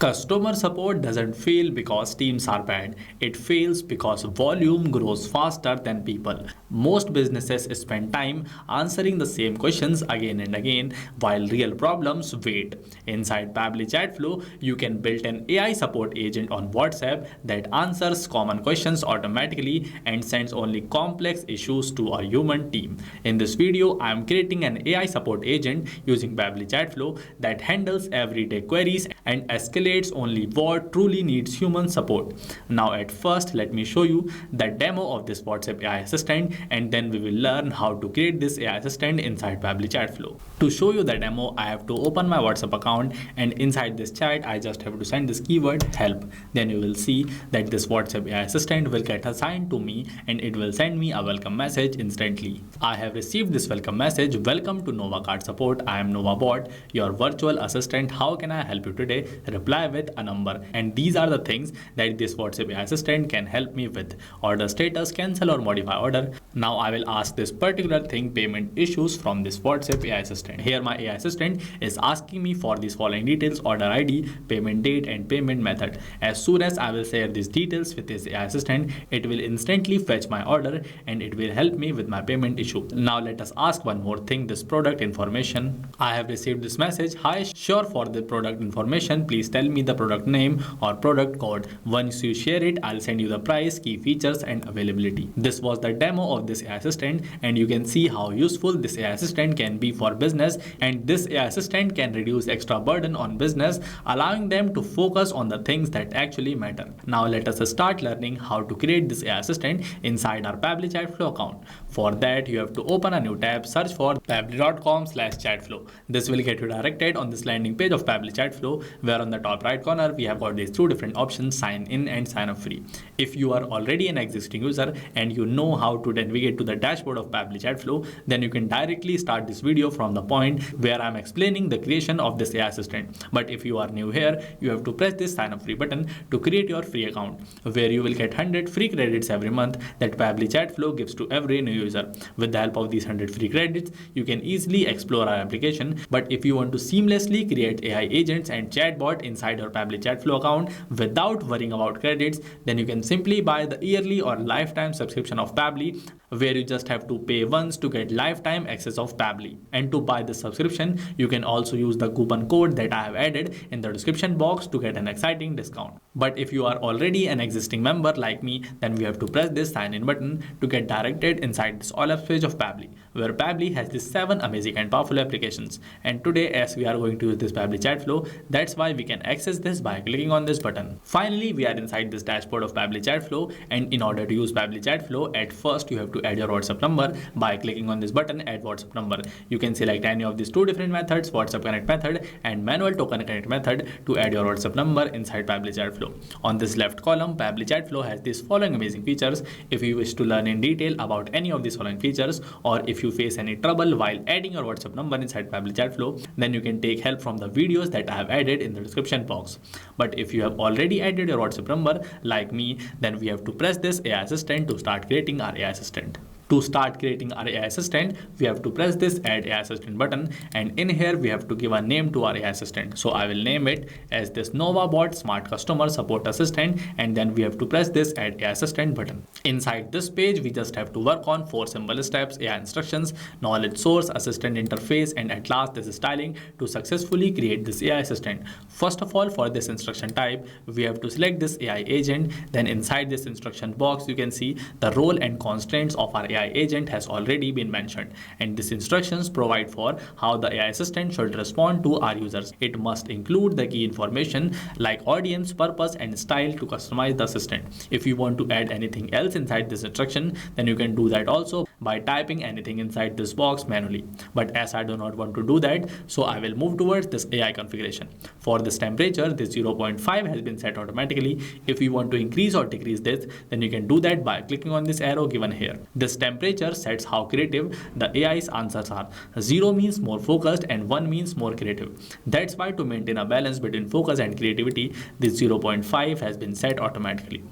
Customer support doesn't fail because teams are bad. It fails because volume grows faster than people. Most businesses spend time answering the same questions again and again while real problems wait. Inside Pabbly Chatflow, you can build an AI support agent on WhatsApp that answers common questions automatically and sends only complex issues to a human team. In this video, I am creating an AI support agent using Pabbly Chatflow that handles everyday queries and escalates only what truly needs human support. Now at first let me show you the demo of this WhatsApp AI assistant and then we will learn how to create this AI assistant inside Pabbly Chatflow. To show you the demo, I have to open my WhatsApp account and inside this chat I just have to send this keyword help. Then you will see that this WhatsApp AI assistant will get assigned to me and it will send me a welcome message instantly. I have received this welcome message. Welcome to Nova Card Support. I am Nova Bot, your virtual assistant. How can I help you today? Reply with a number. And these are the things that this WhatsApp AI assistant can help me with. Order status, cancel or modify order. Now I will ask this particular thing, payment issues, from this WhatsApp AI assistant. Here my AI assistant is asking me for these following details: order ID, payment date and payment method. As soon as I will share these details with this AI assistant, it will instantly fetch my order and it will help me with my payment issue. Now let us ask one more thing, this product information. I have received this message: hi, sure, for the product information please tell me the product name or product code. Once you share it, I'll send you the price, key features and availability. This was the demo of this AI assistant and you can see how useful this AI assistant can be for business, and this AI assistant can reduce extra burden on business, allowing them to focus on the things that actually matter. Now let us start learning how to create this AI assistant inside our Pabbly Chatflow account. For that you have to open a new tab, search for pabbly.com/chatflow. This will get you directed on this landing page of Pabbly Chatflow, where on the top right corner we have got these two different options, sign in and sign up free. If you are already an existing user and you know how to navigate to the dashboard of Pabbly Chatflow, then you can directly start this video from the point where I'm explaining the creation of this AI assistant. But if you are new here, you have to press this sign up free button to create your free account, where you will get 100 free credits every month that Pabbly Chatflow gives to every new user. With the help of these 100 free credits, you can easily explore our application. But if you want to seamlessly create AI agents and chatbot inside your Pabbly Chatflow account without worrying about credits, then you can simply buy the yearly or lifetime subscription of Pabbly, where you just have to pay once to get lifetime access of Pabbly. And to buy the subscription, you can also use the coupon code that I have added in the description box to get an exciting discount. But if you are already an existing member like me, then we have to press this sign in button to get directed inside this all apps page of Pabbly, where Pabbly has these 7 amazing and powerful applications. And today, as we are going to use this Pabbly Chatflow, that's why we can access this by clicking on this button. Finally, we are inside this dashboard of Pabbly Chatflow, and in order to use Pabbly Chatflow, at first you have to add your WhatsApp number by clicking on this button, add WhatsApp number. You can select any of these two different methods, WhatsApp Connect method and manual token connect method, to add your WhatsApp number inside Pabbly Chatflow. On this left column, Pabbly Chatflow has these following amazing features. If you wish to learn in detail about any of these following features, or if you face any trouble while adding your WhatsApp number inside Pabbly Chatflow, then you can take help from the videos that I have added in the description box. But if you have already added your WhatsApp number like me, then we have to press this AI assistant to start creating our AI assistant. To start creating our AI assistant, we have to press this add AI assistant button, and in here we have to give a name to our AI assistant. So I will name it as this Nova Bot Smart Customer Support Assistant, and then we have to press this add AI assistant button. Inside this page, we just have to work on 4 simple steps: AI instructions, knowledge source, assistant interface, and at last this styling to successfully create this AI assistant. First of all, for this instruction type, we have to select this AI agent. Then inside this instruction box, you can see the role and constraints of our AI agent has already been mentioned, and these instructions provide for how the AI assistant should respond to our users. It must include the key information like audience, purpose and style to customize the assistant. If you want to add anything else inside this instruction, then you can do that also by typing anything inside this box manually. But as I do not want to do that, so I will move towards this AI configuration. For this temperature, this 0.5 has been set automatically. If you want to increase or decrease this, then you can do that by clicking on this arrow given here. This temperature sets how creative the AI's answers are. 0 means more focused and 1 means more creative. That's why, to maintain a balance between focus and creativity, this 0.5 has been set automatically.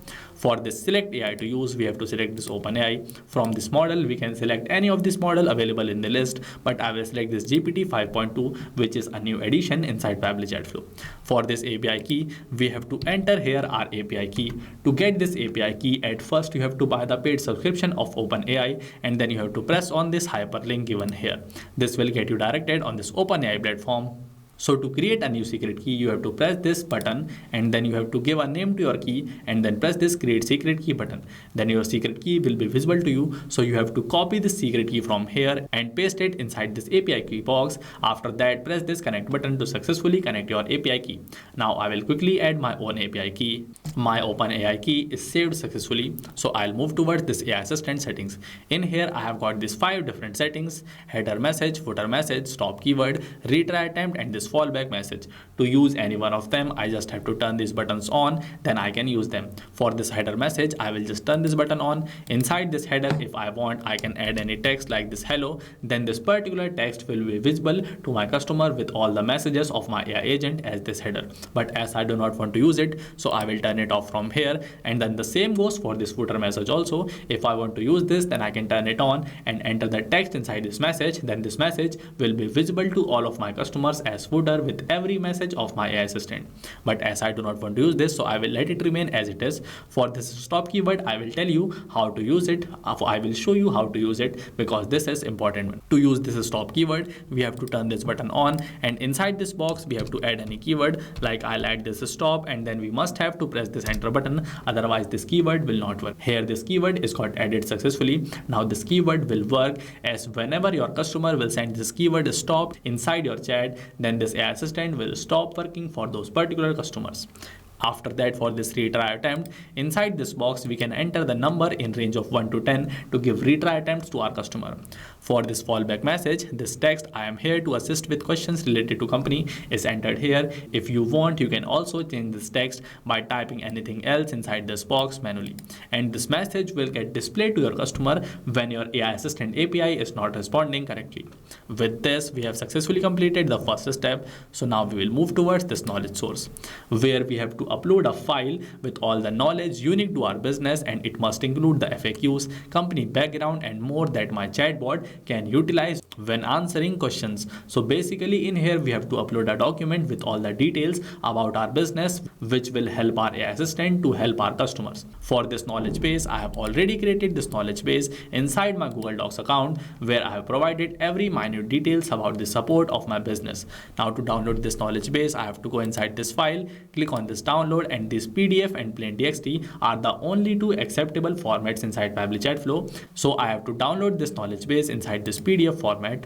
For this select AI to use, we have to select this OpenAI. From this model, we can select any of this model available in the list, but I will select this GPT 5.2, which is a new addition inside Pabbly Chatflow. For this API key, we have to enter here our API key. To get this API key, at first you have to buy the paid subscription of OpenAI, and then you have to press on this hyperlink given here. This will get you directed on this OpenAI platform. So to create a new secret key, you have to press this button, and then you have to give a name to your key, and then press this create secret key button. Then your secret key will be visible to you. So you have to copy this secret key from here and paste it inside this API key box. After that, press this connect button to successfully connect your API key. Now I will quickly add my own API key. My OpenAI key is saved successfully. So I'll move towards this AI assistant settings. In here, I have got these 5 different settings: header message, footer message, stop keyword, retry attempt, and this fallback message. To use any one of them, I just have to turn these buttons on, then I can use them. For this header message, I will just turn this button on. Inside this header, if I want, I can add any text like this hello. Then this particular text will be visible to my customer with all the messages of my AI agent as this header. But as I do not want to use it, so I will turn it off from here. And then the same goes for this footer message also. If I want to use this, then I can turn it on and enter the text inside this message. Then this message will be visible to all of my customers as footer with every message of my AI assistant. But as I do not want to use this, so I will let it remain as it is. For this stop keyword, I will tell you how to use it. I will show you how to use it because this is important. To use this stop keyword, we have to turn this button on, and inside this box we have to add any keyword. Like I'll add this stop, and then we must have to press this enter button, otherwise this keyword will not work. Here this keyword is got added successfully. Now this keyword will work as whenever your customer will send this keyword stop inside your chat, then this AI assistant will stop working for those particular customers. After that, for this retry attempt, inside this box we can enter the number in range of 1 to 10 to give retry attempts to our customer. For this fallback message, this text I am here to assist with questions related to company is entered here. If you want, you can also change this text by typing anything else inside this box manually, and this message will get displayed to your customer when your AI assistant API is not responding correctly. With this, we have successfully completed the first step. So now we will move towards this knowledge source, where we have to upload a file with all the knowledge unique to our business, and it must include the FAQs, company background, and more that my chatbot can utilize when answering questions. So basically in here we have to upload a document with all the details about our business, which will help our AI assistant to help our customers. For this knowledge base, I have already created this knowledge base inside my Google Docs account, where I have provided every minute details about the support of my business. Now to download this knowledge base, I have to go inside this file, click on this download, and this PDF and plain TXT are the only two acceptable formats inside Pabbly Chatflow. So I have to download this knowledge base inside this PDF format.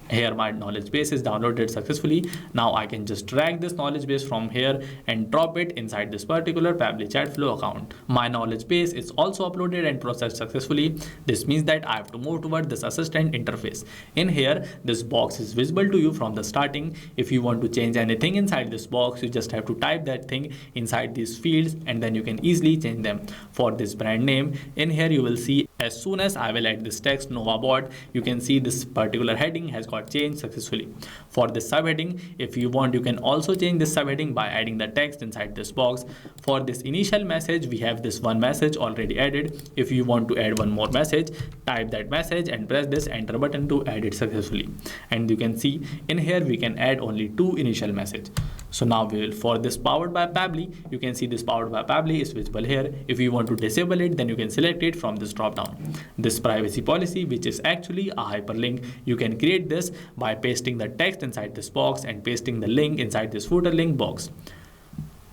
Here my knowledge base is downloaded successfully. Now I can just drag this knowledge base from here and drop it inside this particular Pabbly Chatflow account. My knowledge base is also uploaded and processed successfully. This means that I have to move toward this assistant interface. In here, this box is visible to you from the starting. If you want to change anything inside this box, you just have to type that thing inside these fields, and then you can easily change them. For this brand name, in here you will see as soon as I will add this text NovaBot, you can see this particular heading has got changed successfully. For this subheading, if you want, you can also change this subheading by adding the text inside this box. For this initial message, we have this one message already added. If you want to add one more message, type that message and press this enter button to add it successfully. And you can see in here we can add only 2 initial message. So now we will, for this powered by Pabbly, you can see this powered by Pabbly is visible here. If you want to disable it, then you can select it from this drop down. This privacy policy, which is actually a hyperlink, you can create this by pasting the text inside this box and pasting the link inside this footer link box.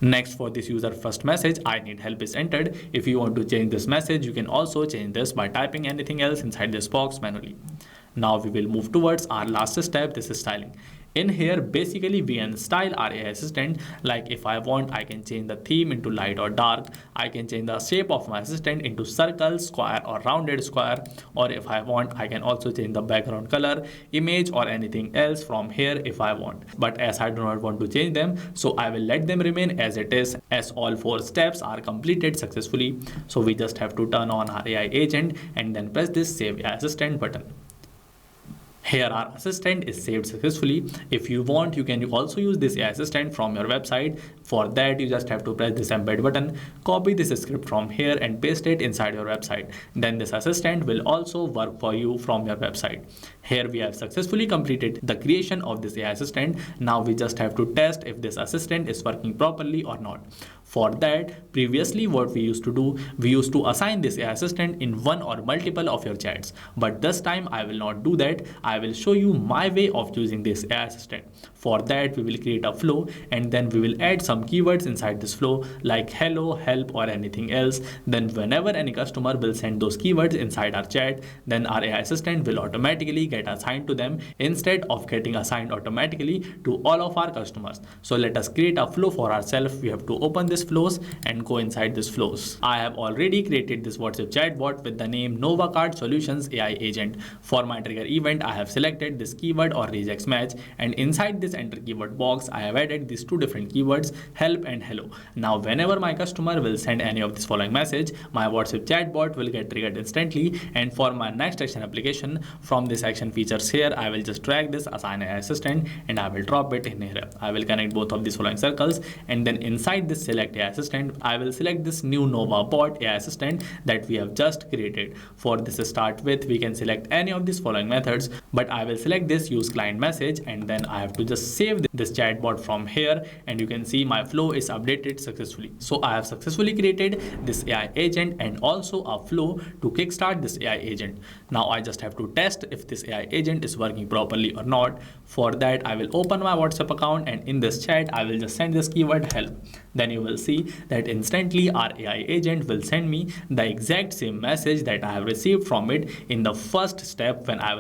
Next, for this user first message, I need help is entered. If you want to change this message, you can also change this by typing anything else inside this box manually. Now we will move towards our last step. This is styling. In here, basically we can style our AI assistant. Like if I want, I can change the theme into light or dark. I can change the shape of my assistant into circle, square, or rounded square. Or if I want, I can also change the background color, image, or anything else from here if I want. But as I do not want to change them, so I will let them remain as it is, as all 4 steps are completed successfully. So we just have to turn on our AI agent and then press this save AI assistant button. Here our assistant is saved successfully. If you want, you can also use this AI assistant from your website. For that, you just have to press this embed button, copy this script from here and paste it inside your website. Then this assistant will also work for you from your website. Here we have successfully completed the creation of this AI assistant. Now we just have to test if this assistant is working properly or not. For that, previously what we used to do, we used to assign this AI assistant in one or multiple of your chats. But this time I will not do that. I will show you my way of using this AI assistant. For that, we will create a flow and then we will add some keywords inside this flow like hello, help or anything else. Then whenever any customer will send those keywords inside our chat, then our AI assistant will automatically get assigned to them instead of getting assigned automatically to all of our customers. So let us create a flow for ourselves. We have to open this flows and go inside this flows. I have already created this WhatsApp chatbot with the name Nova Card Solutions AI Agent. For my trigger event, I have selected this keyword or regex match, and inside this enter keyword box, I have added these two different keywords, help and hello. Now whenever my customer will send any of this following message, my WhatsApp chatbot will get triggered instantly. And for my next action application, from this action features here, I will just drag this assign AI assistant and I will drop it in here. I will connect both of these following circles, and then inside this select AI assistant, I will select this new Nova bot AI assistant that we have just created. For this start with, we can select any of these following methods, but I will select this use client message, and then I have to just save this chatbot from here, and you can see my flow is updated successfully. So I have successfully created this AI agent and also a flow to kickstart this AI agent. Now I just have to test if this AI agent is working properly or not. For that, I will open my WhatsApp account, and in this chat I will just send this keyword help. Then you will see that instantly our AI agent will send me the exact same message that I have received from it in the first step when I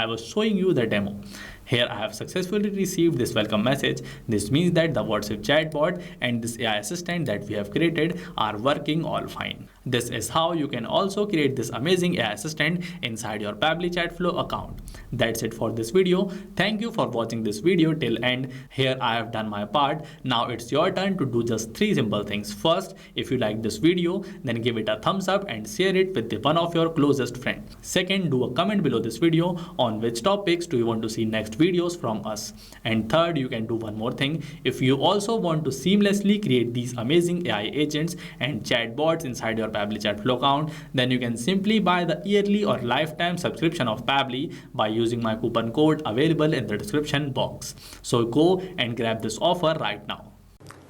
was showing you the demo. Here I have successfully received this welcome message. This means that the WhatsApp chatbot and this AI assistant that we have created are working all fine. This is how you can also create this amazing AI assistant inside your Pabbly Chatflow account. That's it for this video. Thank you for watching this video till end. Here I have done my part. Now it's your turn to do just 3 simple things. First, if you like this video, then give it a thumbs up and share it with one of your closest friends. Second, do a comment below this video on which topics do you want to see next videos from us. And third, you can do one more thing. If you also want to seamlessly create these amazing AI agents and chatbots inside your Pabbly Chatflow account, then you can simply buy the yearly or lifetime subscription of Pabbly by using my coupon code available in the description box. So go and grab this offer right now.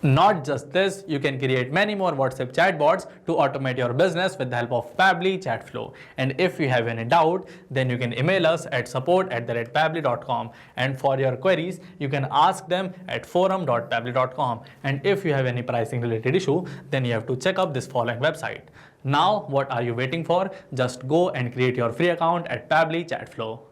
Not just this, you can create many more WhatsApp chatbots to automate your business with the help of Pabbly Chatflow. And if you have any doubt, then you can email us at support@pabbly.com. And for your queries, you can ask them at forum.pabbly.com. And if you have any pricing related issue, then you have to check up this following website. Now, what are you waiting for? Just go and create your free account at Pabbly Chatflow.